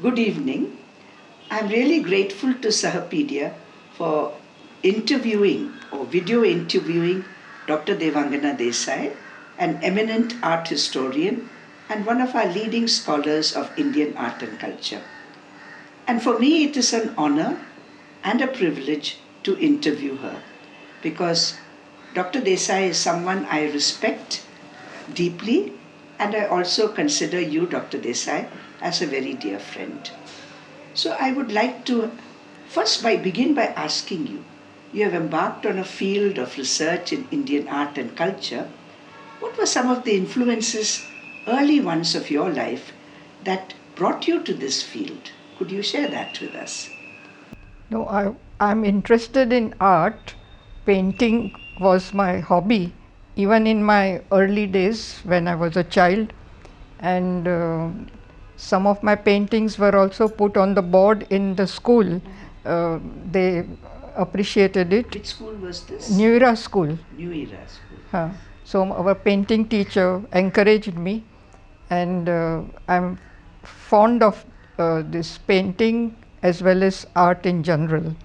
Good evening. I'm really grateful to Sahapedia for interviewing or video interviewing Dr. Devangana Desai, an eminent art historian and one of our leading scholars of Indian art and culture. And for me, it is an honor and a privilege to interview her because Dr. Desai is someone I respect deeply, and I also consider you, Dr. Desai, as a very dear friend. So I would like to begin by asking you. You have embarked on a field of research in Indian art and culture. What were some of the influences, early ones of your life, that brought you to this field? Could you share that with us? No, I'm interested in art. Painting was my hobby, even in my early days when I was a child. And some of my paintings were also put on the board in the school. They appreciated it. Which school was this? New Era School. New Era School. So our painting teacher encouraged me, and I'm fond of this painting as well as art in general.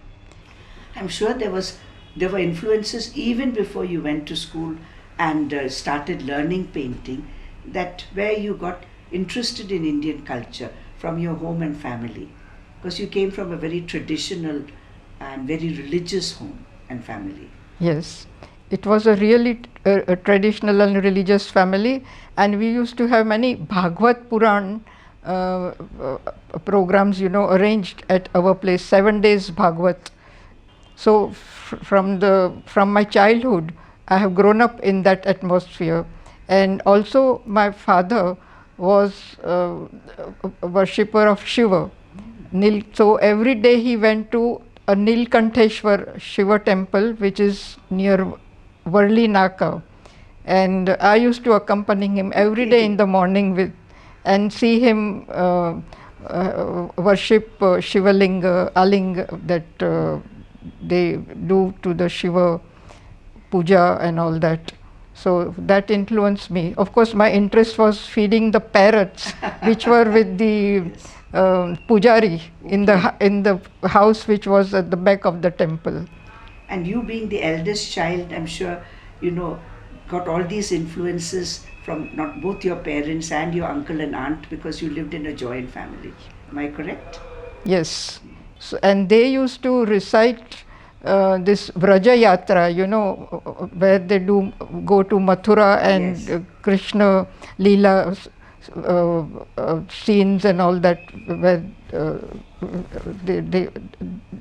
I'm sure there were influences even before you went to school and started learning painting, that where you got interested in Indian culture from your home and family, because you came from a very traditional and very religious home and family. Yes, it was a really a traditional and religious family, and we used to have many Bhagavad Puran programs, arranged at our place, 7 days Bhagavad. So from my childhood, I have grown up in that atmosphere, and also my father was a worshipper of Shiva. So every day he went to a Nilkanteshwar Shiva Temple, which is near Varli Naka, and I used to accompany him every day in the morning and see him worship Shivalinga, Alinga, that they do to the Shiva puja and all that. So that influenced me. Of course, my interest was feeding the parrots, which were with the pujari in the house which was at the back of the temple. And you being the eldest child, I'm sure, got all these influences from not both your parents and your uncle and aunt, because you lived in a joint family. Am I correct? Yes. So, and they used to recite this Vraja Yatra, where they do go to Mathura and Yes. Krishna Leela scenes and all that, where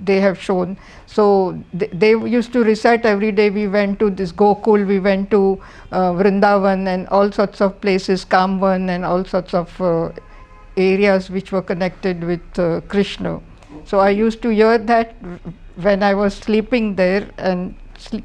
they have shown. So they used to recite every day. We went to this Gokul, we went to Vrindavan and all sorts of places, Kamvan and all sorts of areas which were connected with Krishna. So I used to hear that when I was sleeping there and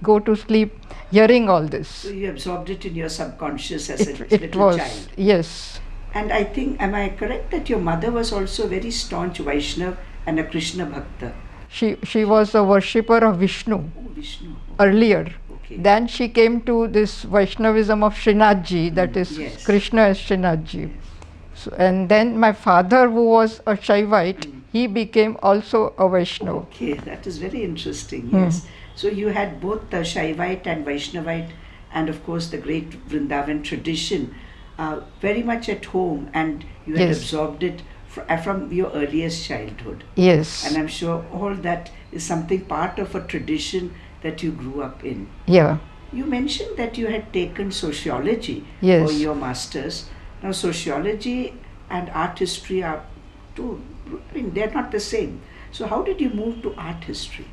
go to sleep hearing all this. So you absorbed it in your subconscious as a It little was, child. yes. And I think, am I correct that your mother was also very staunch Vaishnav and a Krishna Bhakta? She was a worshipper of Vishnu. Oh, Vishnu. Earlier. Okay. Then she came to this Vaishnavism of Srinathji, that is Yes. Krishna as Srinathji. So, and then my father, who was a Shaivite, he became also a Vaishnav. Okay, that is very interesting, yes. So you had both the Shaivite and Vaishnavite, and of course the great Vrindavan tradition very much at home, and you had Yes. absorbed it from your earliest childhood. Yes. And I'm sure all that is something part of a tradition that you grew up in. Yeah. You mentioned that you had taken sociology Yes. for your masters. Now, sociology and art history are two, they're not the same. So, how did you move to art history?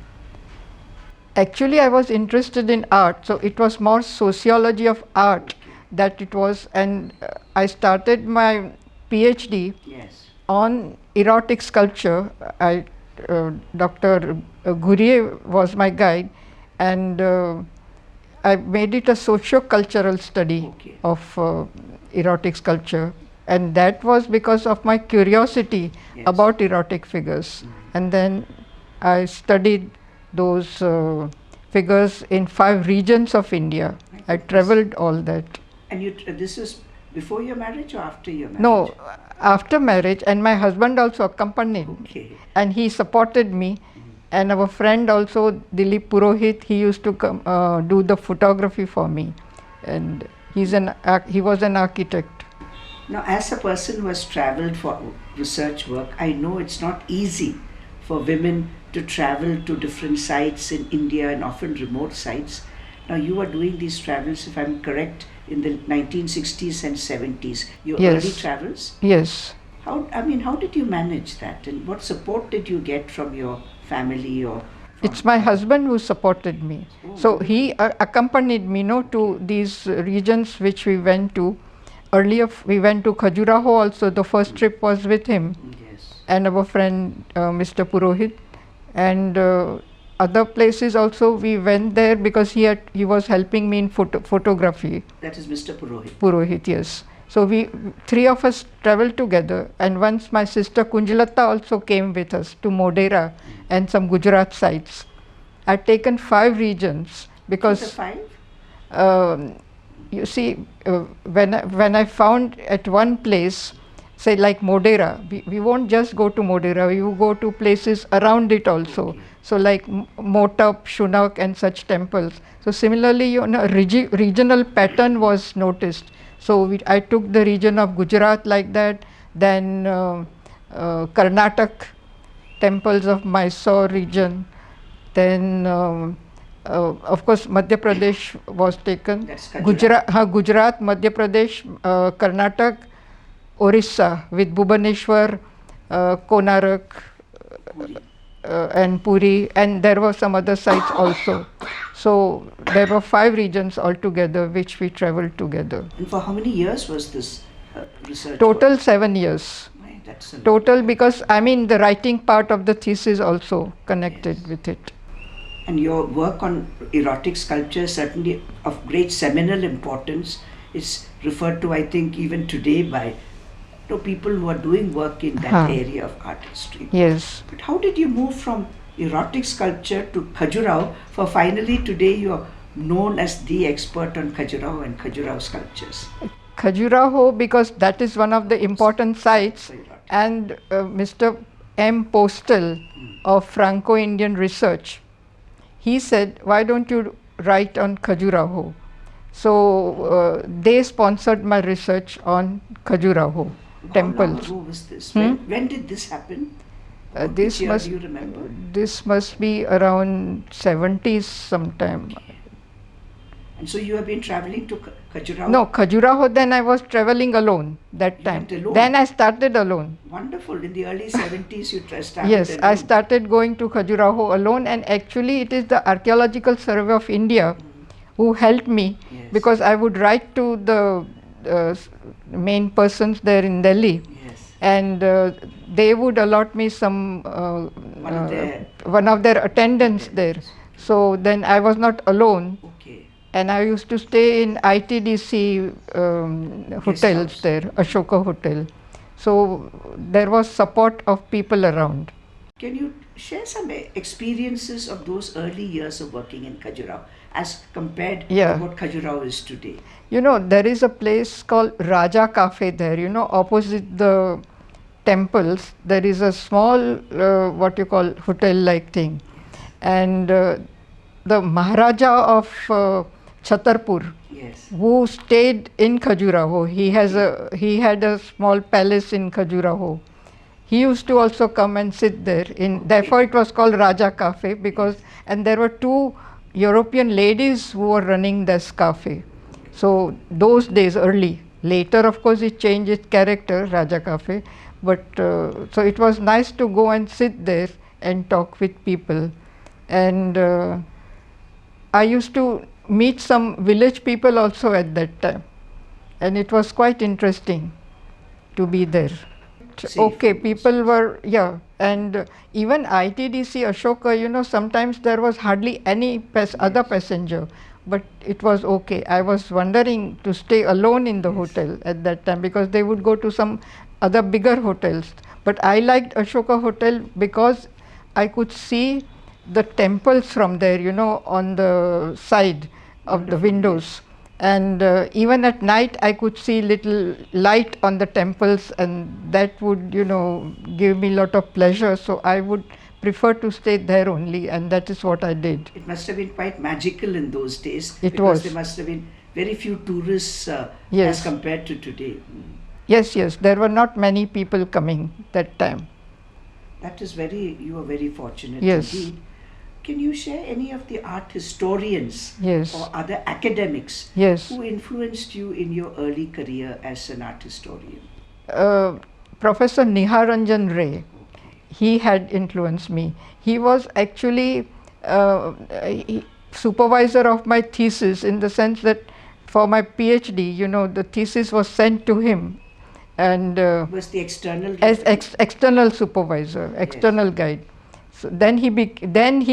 Actually, I was interested in art, so it was more sociology of art that it was, and I started my PhD Yes. on erotic sculpture. Dr. Gurye was my guide, and I made it a socio-cultural study Okay. of erotic sculpture, and that was because of my curiosity Yes. about erotic figures. And then I studied those figures in 5 regions of India. I traveled all that. And this is Before your marriage or after your marriage? No, after marriage, and my husband also accompanied me, Okay. and he supported me. And our friend also, Dilip Purohit, he used to come do the photography for me, and he was an architect. Now, as a person who has traveled for research work, I know it's not easy for women to travel to different sites in India and often remote sites. Now, you were doing these travels, if I'm correct, in the 1960s and 70s. Your Yes. early travels. Yes. How did you manage that, and what support did you get from your family or? It's my husband who supported me. Oh, So he accompanied me, to these regions which we went to. Earlier we went to Khajuraho also. The first trip was with him Yes. and our friend Mr. Purohit. And other places also we went there because he was helping me in photography. That is Mr. Purohit. Purohit, yes. So we three of us traveled together, and once my sister Kunjalata also came with us to Modera and some Gujarat sites. I'd taken 5 regions because The 5? you see, when I found at one place, say like Modera, we won't just go to Modera, we will go to places around it also. Okay. So like Motap, Shunak and such temples. So similarly, regional pattern was noticed. So I took the region of Gujarat like that, then Karnataka, temples of Mysore region, then of course Madhya Pradesh was taken. That's Khajuraho. Gujarat, Madhya Pradesh, Karnataka, Orissa with Bhubaneswar, Konarak, Puri. and Puri, and there were some other sites also. So there were 5 regions altogether which we traveled together. And for how many years was this research? Total work? 7 years. My, that's a lot. Total, because the writing part of the thesis also connected Yes. with it. And your work on erotic sculpture is certainly of great seminal importance. It's referred to, I think, even today by people who are doing work in that area of art history. Yes. But how did you move from erotic sculpture to Khajuraho, for finally today you're known as the expert on Khajuraho and Khajuraho sculptures? Khajuraho, because that is one of the important sites, For erotic. and Mr. M. Postal of Franco-Indian Research, he said, why don't you write on Khajuraho? So they sponsored my research on Khajuraho temples. How long ago was this? Hmm? When did this happen? Which This year must do you remember? this must be around 70s sometime. And so you have been traveling to Khajuraho? No, Khajuraho, then I was traveling alone that You time. went alone? Then I started alone. Wonderful. In the early 70s you started Yes, I alone. started going to Khajuraho alone, and actually it is the Archaeological Survey of India who helped me, Yes. because I would write to the main persons there in Delhi, Yes. and they would allot me some one of their attendants there. So then I was not alone, Okay. and I used to stay in ITDC hotels house. there, Ashoka Hotel. So there was support of people around. Can you share some experiences of those early years of working in Khajuraho as compared Yeah. to what Khajuraho is today? There is a place called Raja Cafe there, opposite the temples. There is a small, what you call, hotel-like thing. And the Maharaja of Chhatarpur, Yes. who stayed in Khajuraho, he had a small palace in Khajuraho. He used to also come and sit there. Therefore, it was called Raja Cafe, and there were 2 European ladies who were running this cafe. So those days, early. Later, of course, it changed its character, Raja Cafe. But so it was nice to go and sit there and talk with people. And I used to meet some village people also at that time. And it was quite interesting to be there. Safe Okay, in people those were, and even ITDC Ashoka, sometimes there was hardly any other passenger, but it was okay. I was wondering to stay alone in the hotel at that time, because they would go to some other bigger hotels. But I liked Ashoka Hotel because I could see the temples from there, on the side of the windows. And even at night I could see little light on the temples, and that would, give me a lot of pleasure. So I would prefer to stay there only, and that is what I did. It must have been quite magical in those days, It because was. there must have been very few tourists Yes. as compared to today. Yes, there were not many people coming that time. That is you are very fortunate Yes. indeed. Can you share any of the art historians Yes. or other academics Yes. who influenced you in your early career as an art historian? Professor Niharanjan Ray, he had influenced me. He was actually supervisor of my thesis, in the sense that for my PhD, the thesis was sent to him, and Was the external as external supervisor, external guide. So then he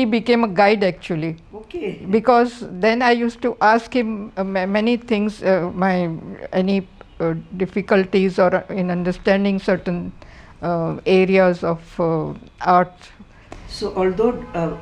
became a guide actually, Okay. because then I used to ask him many things, any difficulties or in understanding certain areas of art. So although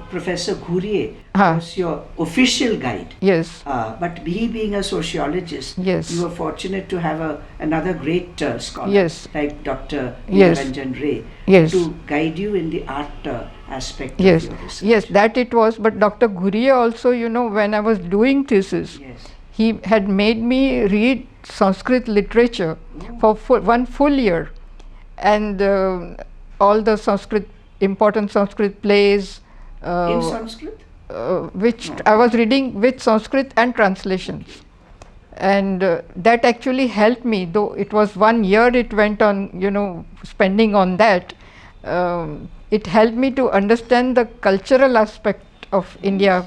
Professor Ghuriye was your official guide, Yes. But he being a sociologist, Yes. you were fortunate to have another great scholar Yes. like Dr. Yes. Niranjan Ray Yes. to guide you in the art aspect Yes, of your research. yes, that it was. But Dr. Ghuriye also, when I was doing thesis, Yes. he had made me read Sanskrit literature for one full year, and all the important Sanskrit plays, In Sanskrit? which No. I was reading with Sanskrit and translations. And that actually helped me, though it was 1 year it went on, spending on that. It helped me to understand the cultural aspect of India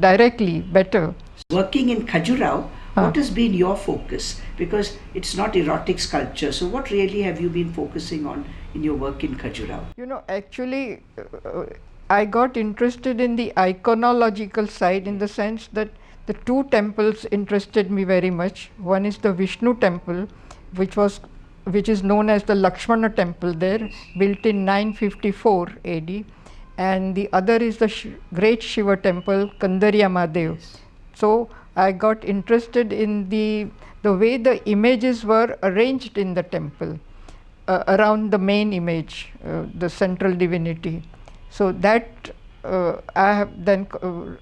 directly better. Working in Khajuraho, what has been your focus? Because it's not erotic sculpture. So what really have you been focusing on in your work in Khajuraho? Actually, I got interested in the iconological side, in the sense that the two temples interested me very much. One is the Vishnu temple, which is known as the Lakshmana temple there, built in 954 AD, and the other is the great Shiva temple, Kandariya Mahadev. So I got interested in the way the images were arranged in the temple around the main image, the central divinity. So that I have then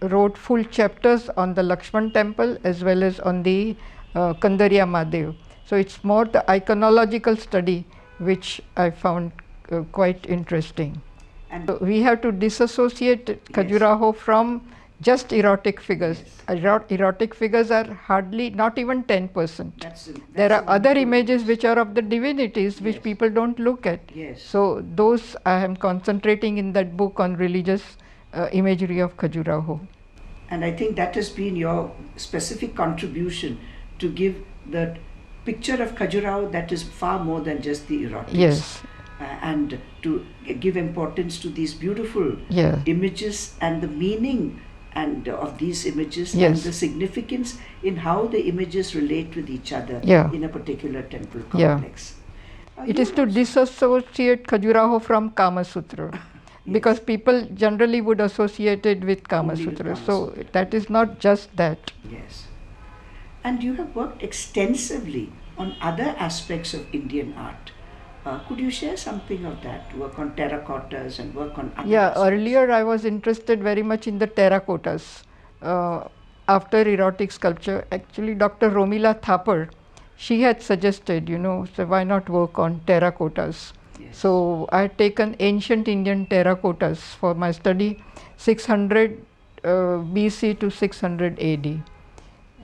wrote full chapters on the Lakshman temple as well as on the Kandariya Mahadev. So it's more the iconological study which I found quite interesting. And So we have to disassociate Khajuraho from just erotic figures. Erotic figures are hardly, not even 10%. There are other images which are of the divinities which people don't look at. Yes. So those I am concentrating in that book on religious imagery of Khajuraho. And I think that has been your specific contribution to give the picture of Khajuraho that is far more than just the erotics. Yes. And to give importance to these beautiful Yeah. images and the meaning and of these images Yes. and the significance in how the images relate with each other Yeah. in a particular temple Yeah. complex. It is to disassociate Khajuraho from Kama Sutra, because people generally would associate it with Kama Only with Sutra. Kama So Sutra. that is not just that. Yes. And you have worked extensively on other aspects of Indian art. Could you share something of that? Work on terracottas and work on other Yeah, aspects? earlier I was interested very much in the terracottas. After erotic sculpture, actually Dr. Romila Thapar, she had suggested, so why not work on terracottas? Yes. So I had taken ancient Indian terracottas for my study, 600 BC to 600 AD.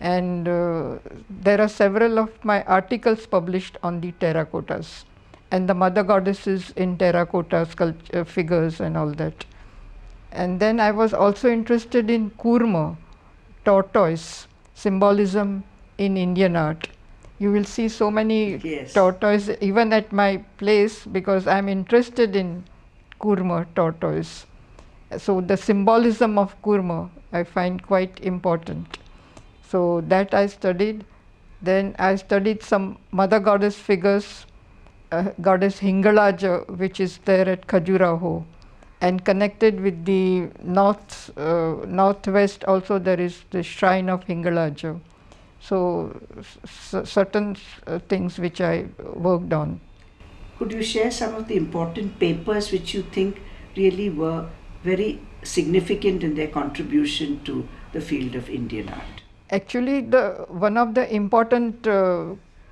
And there are several of my articles published on the terracottas and the mother goddesses in terracotta figures and all that. And then I was also interested in kurma, tortoise, symbolism in Indian art. You will see so many Yes. tortoise even at my place, because I am interested in kurma, tortoise. So the symbolism of kurma I find quite important. So that I studied. Then I studied some mother goddess figures, goddess Hingalaja, which is there at Khajuraho, and connected with the northwest also there is the shrine of Hingalaja. So certain things which I worked on. Could you share some of the important papers which you think really were very significant in their contribution to the field of Indian art? Actually, one of the important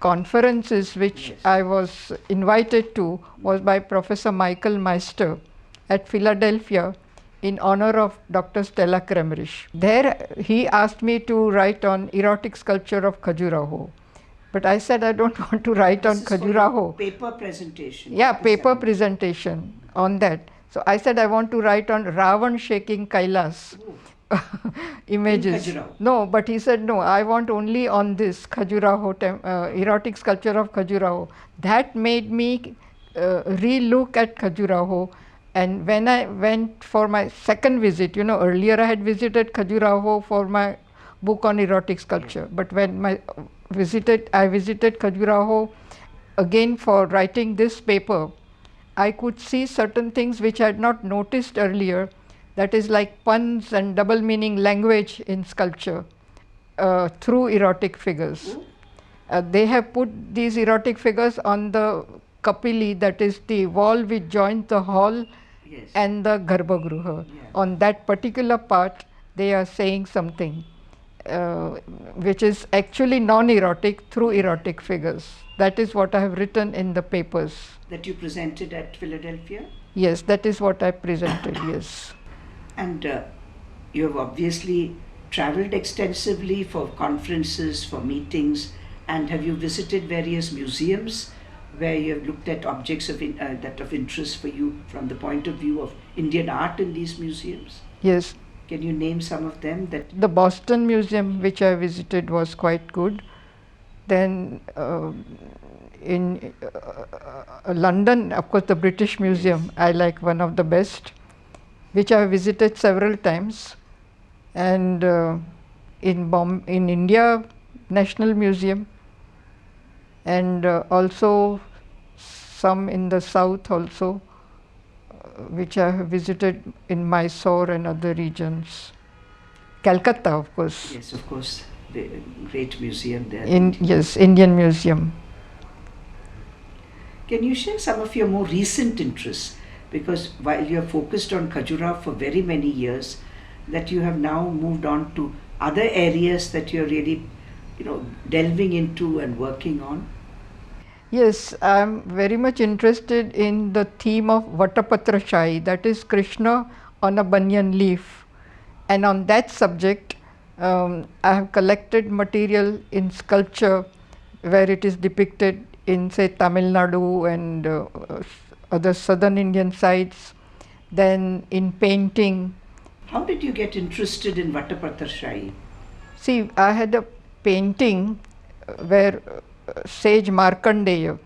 conferences which I was invited to was by Professor Michael Meister at Philadelphia in honor of Dr. Stella Kremrich. There he asked me to write on erotic sculpture of Khajuraho. But I said I don't want to write on Khajuraho. Paper presentation. Yeah, paper presentation on that. So I said I want to write on Ravan shaking Kailas. Images. No, but he said no, I want only on this Khajuraho, erotic sculpture of Khajuraho. That made me re-look at Khajuraho. And when I went for my second visit, earlier I had visited Khajuraho for my book on erotic sculpture. But when I visited Khajuraho again for writing this paper, I could see certain things which I had not noticed earlier. That is like puns and double meaning language in sculpture through erotic figures. They have put these erotic figures on the kapili, that is the wall which joins the hall and the garbhagruha. On that particular part, they are saying something which is actually non-erotic through erotic figures. That is what I have written in the papers. That you presented at Philadelphia? Yes, that is what I presented, yes. And you have obviously traveled extensively for conferences, for meetings, and have you visited various museums where you have looked at objects that of interest for you from the point of view of Indian art in these museums? Yes. Can you name some of them? The Boston Museum, which I visited, was quite good. Then in London, of course, the British Museum, I like, one of the best, which I visited several times. And in India, National Museum, and also some in the south also, which I have visited in Mysore and other regions. Calcutta, of course. Yes, of course, the great museum there. Yes, Indian Museum. Can you share some of your more recent interests? Because while you are focused on Khajuraho for very many years, that you have now moved on to other areas that you're really, delving into and working on. Yes, I'm very much interested in the theme of Vatapatra Shai, that is Krishna on a banyan leaf. And on that subject, I have collected material in sculpture where it is depicted in, say, Tamil Nadu and other southern Indian sites, then in painting. How did you get interested in Vatapatra Shai? See, I had a painting where sage Markandeya,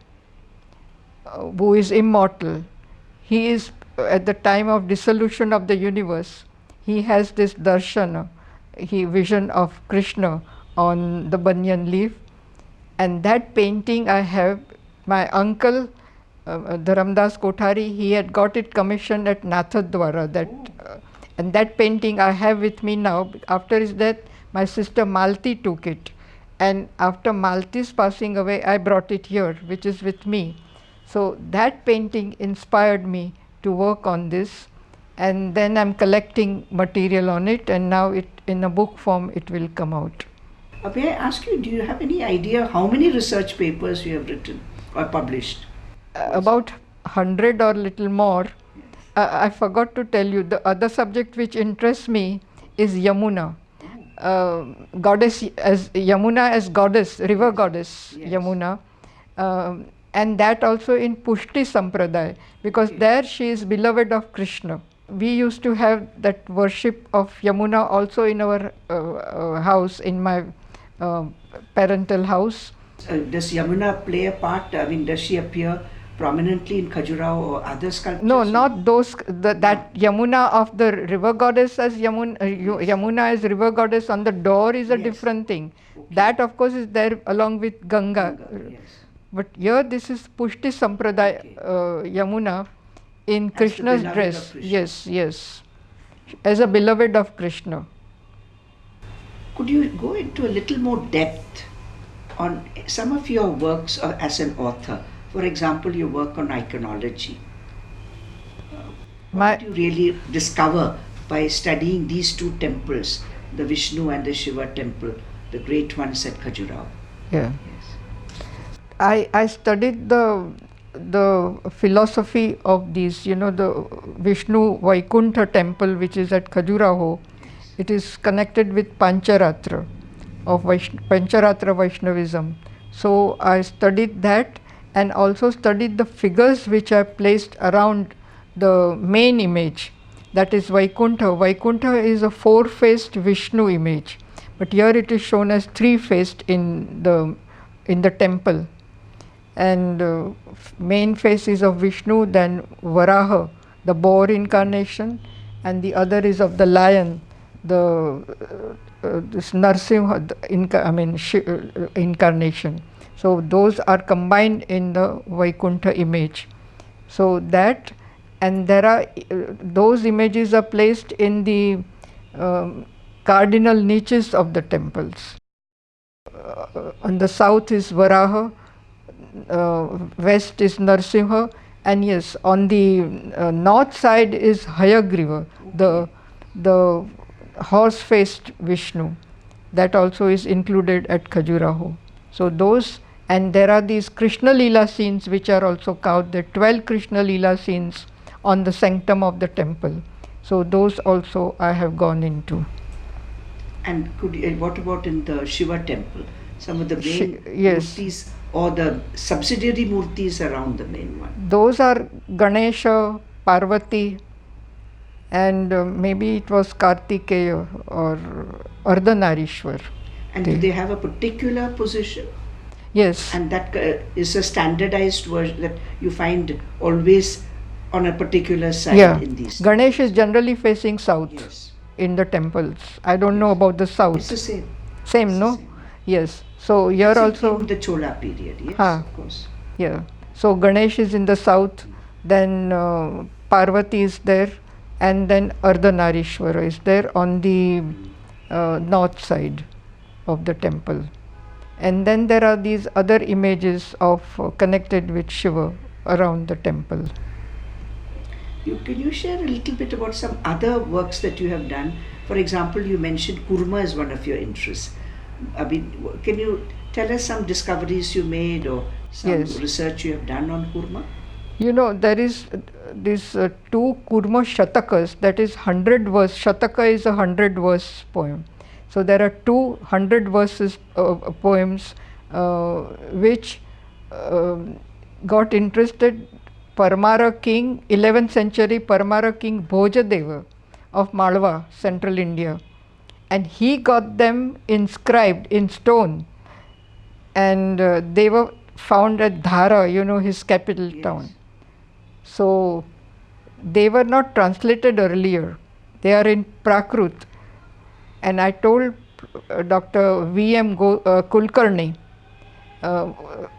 who is immortal, he is at the time of dissolution of the universe, he has this darshana, vision of Krishna on the banyan leaf. And that painting I have, my uncle Dharamdas Kothari, he had got it commissioned at Nathadwara. And that painting I have with me now. After his death, my sister Malti took it. And after Malti's passing away, I brought it here, which is with me. So that painting inspired me to work on this. And then I'm collecting material on it, and now in a book form it will come out. May I ask you, do you have any idea how many research papers you have written or published? About 100 or little more. I forgot to tell you, the other subject which interests me is Yamuna. Goddess, as Yamuna as goddess, river goddess, Yamuna. And that also in Pushti Sampradaya, because there she is beloved of Krishna. We used to have that worship of Yamuna also in our house, in my parental house. Does Yamuna play a part? I mean, does she appear prominently in Khajuraho or other sculptures? No, not those. That Yamuna of the river goddess as Yamuna as river goddess on the door is a different thing. Okay. That of course is there along with Ganga. Yes. But here this is Pushti Sampradaya, Yamuna in as Krishna's dress. Krishna. Yes, as a beloved of Krishna. Could you go into a little more depth on some of your works as an author? For example, your work on iconology. What did you really discover by studying these two temples, the Vishnu and the Shiva Temple, the great ones at Khajuraho? Yeah. Yes. I studied the philosophy of these, the Vishnu Vaikuntha temple, which is at Khajuraho. It is connected with Pancharatra of Pancharatra Vaishnavism. So I studied that and also studied the figures which are placed around the main image, that is Vaikuntha. Vaikuntha is a four-faced Vishnu image, but here it is shown as three-faced in the temple. And main face is of Vishnu, then Varaha, the boar incarnation, and the other is of the lion, this Narsimha, incarnation. So those are combined in the Vaikuntha image. So that, and there are those images are placed in the cardinal niches of the temples. On the south is Varaha, west is Narsimha, and yes, on the north side is Hayagriva, the horse-faced Vishnu. That also is included at Khajuraho. So those, and there are these Krishna Leela scenes which are also carved. There are 12 Krishna Leela scenes on the sanctum of the temple. So those also I have gone into. And what about in the Shiva temple? Some of the main yes. murtis or the subsidiary murtis around the main one? Those are Ganesha, Parvati, and maybe it was Kartikeya or Ardhanarishwar. And do they have a particular position? Yes. And that is a standardized version that you find always on a particular side in these. Ganesh is generally facing south. Yes. In the temples. I don't know about the south. It's the same. Same, no? Same. Yes. So here it's also in the Chola period, yes, of course. Yeah. So Ganesh is in the south, then Parvati is there, and then Ardhanarishwara is there on the north side of the temple. And then there are these other images of connected with Shiva around the temple. Can you share a little bit about some other works that you have done? For example, you mentioned Kurma as one of your interests. I mean, can you tell us some discoveries you made or some research you have done on Kurma? There is this two Kurma Shatakas, that is 100 verse. Shataka is a 100 verse poem. So there are 200 verses poems which got interested Parmara king, 11th century Parmara king Bhojadeva of Malwa, central India. And he got them inscribed in stone. And they were found at Dhara, his capital town. So they were not translated earlier. They are in Prakrut. And I told Dr. V.M. Kulkarni,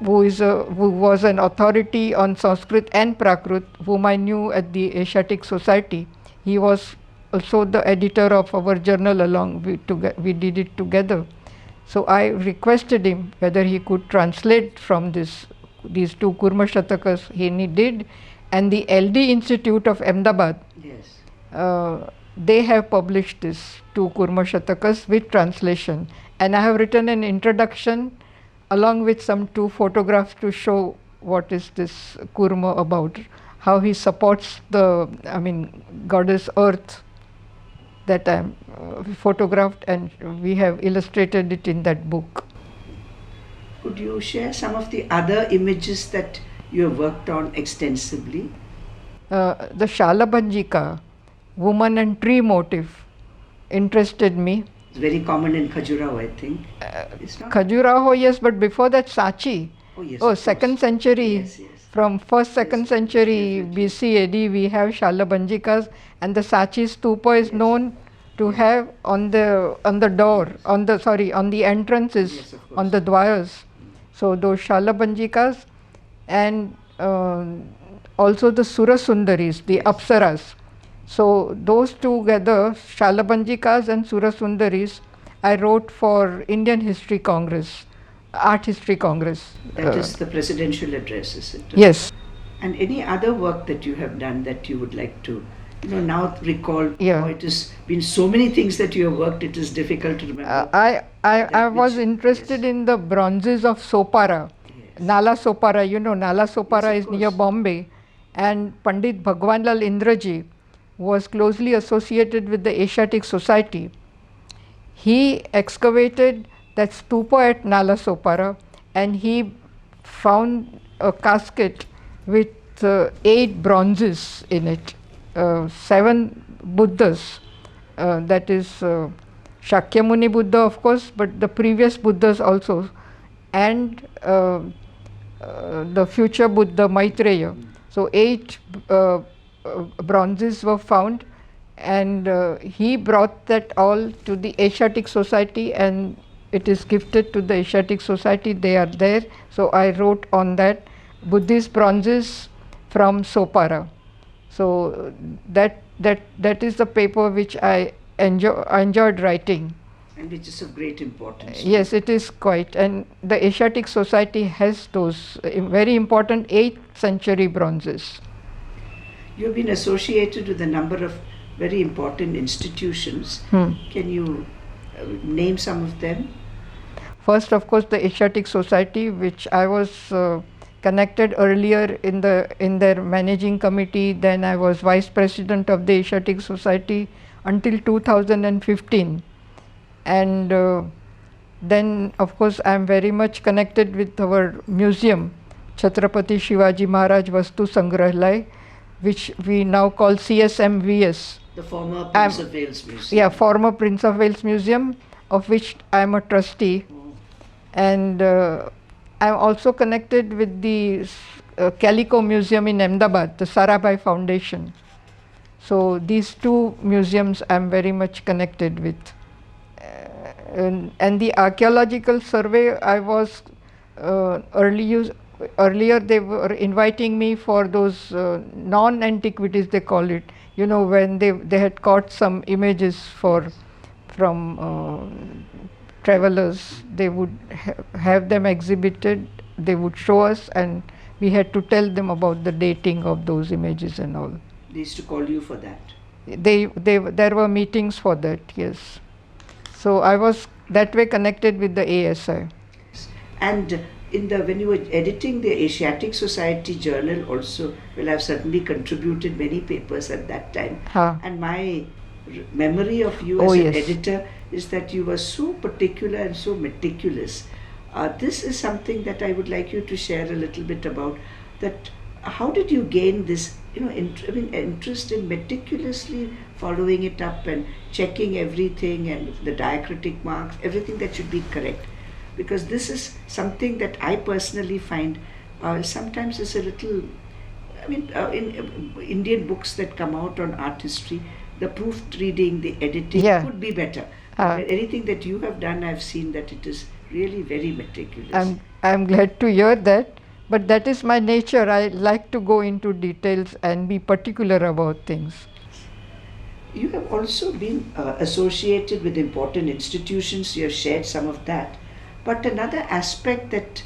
who was an authority on Sanskrit and Prakrut, whom I knew at the Asiatic Society. He was also the editor of our journal we did it together. So I requested him whether he could translate from these two Kurma Shatakas. He did, and the LD Institute of Ahmedabad, they have published these two Kurma Shatakas with translation. And I have written an introduction along with some two photographs to show what is this Kurma about, how he supports goddess Earth, that I photographed, and we have illustrated it in that book. Could you share some of the other images that you have worked on extensively? The Shalabanjika, woman and tree motif, interested me. It's very common in Khajuraho, I think. Khajuraho, yes, but before that Sachi. Oh, yes. Oh, 2nd century. Yes. From 1st, 2nd century BC AD, we have Shalabanjikas, and the Sachi stupa is known to have on the door, on the entrances, on the dwaras. So those Shalabanjikas, and also the Surasundaris, the Apsaras. So those together, Shalabanjikas and Surasundaris, I wrote for Indian History Congress, Art History Congress. That is the presidential address, is it? Yes. And any other work that you have done that you would like to, now recall? Yeah. It has been so many things that you have worked, it is difficult to remember. I was interested in the bronzes of Sopara. Yes. Nala Sopara, Nala Sopara Yes, is of near course. Bombay, and Pandit Bhagwanlal Indraji was closely associated with the Asiatic Society. He excavated that stupa at Nala Sopara, and he found a casket with 8 bronzes in it, 7 Buddhas, that is Shakyamuni Buddha, of course, but the previous Buddhas also, and the future Buddha Maitreya. So 8 bronzes were found, and he brought that all to the Asiatic Society, and it is gifted to the Asiatic Society. They are there. So I wrote on that, Buddhist bronzes from Sopara. So that is the paper which I enjoyed writing. And which is of great importance. Yes, it is quite. And the Asiatic Society has those very important 8th century bronzes. You have been associated with a number of very important institutions. Can you name some of them? First, of course, the Asiatic Society, which I was connected earlier in their managing committee. Then I was vice president of the Asiatic Society until 2015. And then, of course, I am very much connected with our museum, Chhatrapati Shivaji Maharaj Vastu Sangrahalaya, which we now call CSMVS. The former Prince of Wales Museum. Yeah, former Prince of Wales Museum, of which I am a trustee. And I am also connected with the Calico Museum in Ahmedabad, the Sarabhai Foundation. So these 2 museums I am very much connected with. And the archaeological survey, I was earlier they were inviting me for those non-antiquities, they call it, when they had caught some images from travelers. They would have them exhibited, they would show us, and we had to tell them about the dating of those images and all. They used to call you for that? There were meetings for that, yes. So I was that way connected with the ASI. And when you were editing the Asiatic Society Journal also, well, I've certainly contributed many papers at that time. And my memory of you as an editor is that you were so particular and so meticulous. This is something that I would like you to share a little bit about. That how did you gain this, interest in meticulously following it up and checking everything and the diacritic marks, everything that should be correct? Because this is something that I personally find sometimes is a little, in Indian books that come out on art history, the proofreading, the editing could be better. Anything that you have done, I've seen that it is really very meticulous. I'm glad to hear that, but that is my nature. I like to go into details and be particular about things. You have also been associated with important institutions. You have shared some of that. But another aspect that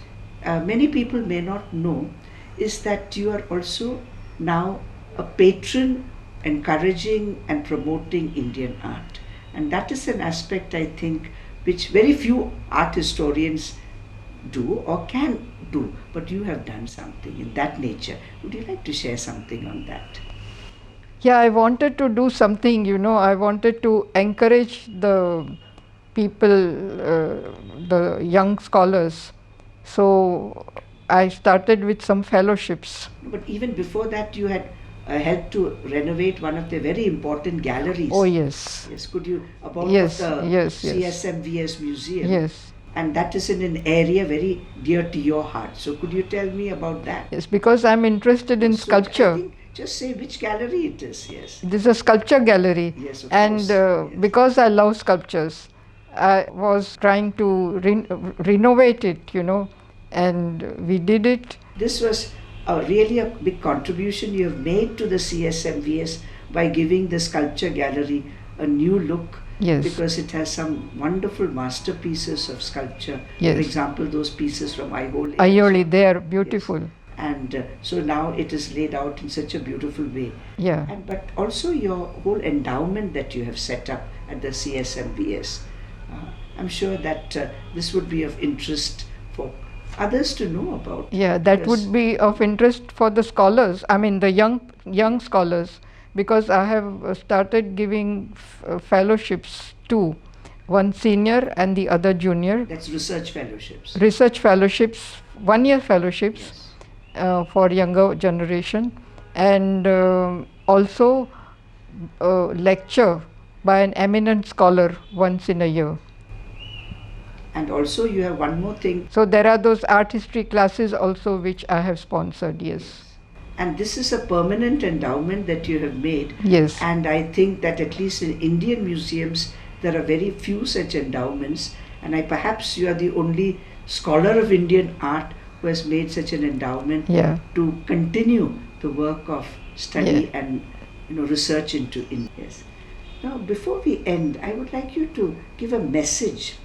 many people may not know is that you are also now a patron encouraging and promoting Indian art. And that is an aspect, I think, which very few art historians do or can do. But you have done something in that nature. Would you like to share something on that? Yeah, I wanted to do something, I wanted to encourage the people, the young scholars. So I started with some fellowships. But even before that, you had helped to renovate one of the very important galleries. Oh, yes. Yes, could you, about the CSMVS Museum. Yes. And that is in an area very dear to your heart. So could you tell me about that? Yes, because I'm interested in sculpture. I think just say which gallery it is, yes. This is a sculpture gallery. Yes, of and course. Because I love sculptures, I was trying to renovate it, and we did it. This was really a big contribution you have made to the CSMVS by giving the sculpture gallery a new look. Yes. because it has some wonderful masterpieces of sculpture. Yes. For example, those pieces from Aioli. Aioli, they are beautiful. Yes. And so now it is laid out in such a beautiful way. Yeah. And but also your whole endowment that you have set up at the CSMVS. I'm sure that this would be of interest for others to know about. Yeah, that because- would be of interest for the scholars. I mean, the young scholars, because I have started giving fellowships too, one senior and the other junior. That's research fellowships. Research fellowships, 1 year fellowships. Yes. For younger generation, and also lecture by an eminent scholar once in a year. And also you have one more thing. So there are those art history classes also which I have sponsored. Yes. And this is a permanent endowment that you have made. Yes. And I think that at least in Indian museums there are very few such endowments, and perhaps you are the only scholar of Indian art who has made such an endowment Yeah. to continue the work of study Yeah. and research into India. Yes. Now, before we end, I would like you to give a message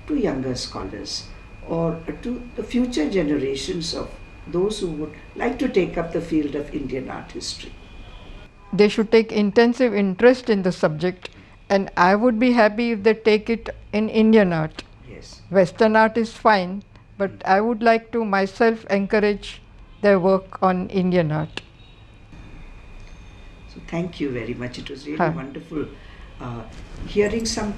to younger scholars or to the future generations of those who would like to take up the field of Indian art history. They should take intensive interest in the subject, and I would be happy if they take it in Indian art. Yes. Western art is fine, but I would like to myself encourage their work on Indian art. So thank you very much. It was really Hi. wonderful hearing some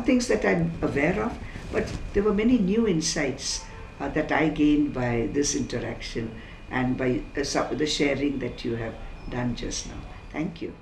things that I'm aware of, but there were many new insights that I gained by this interaction and by the sharing that you have done just now. Thank you.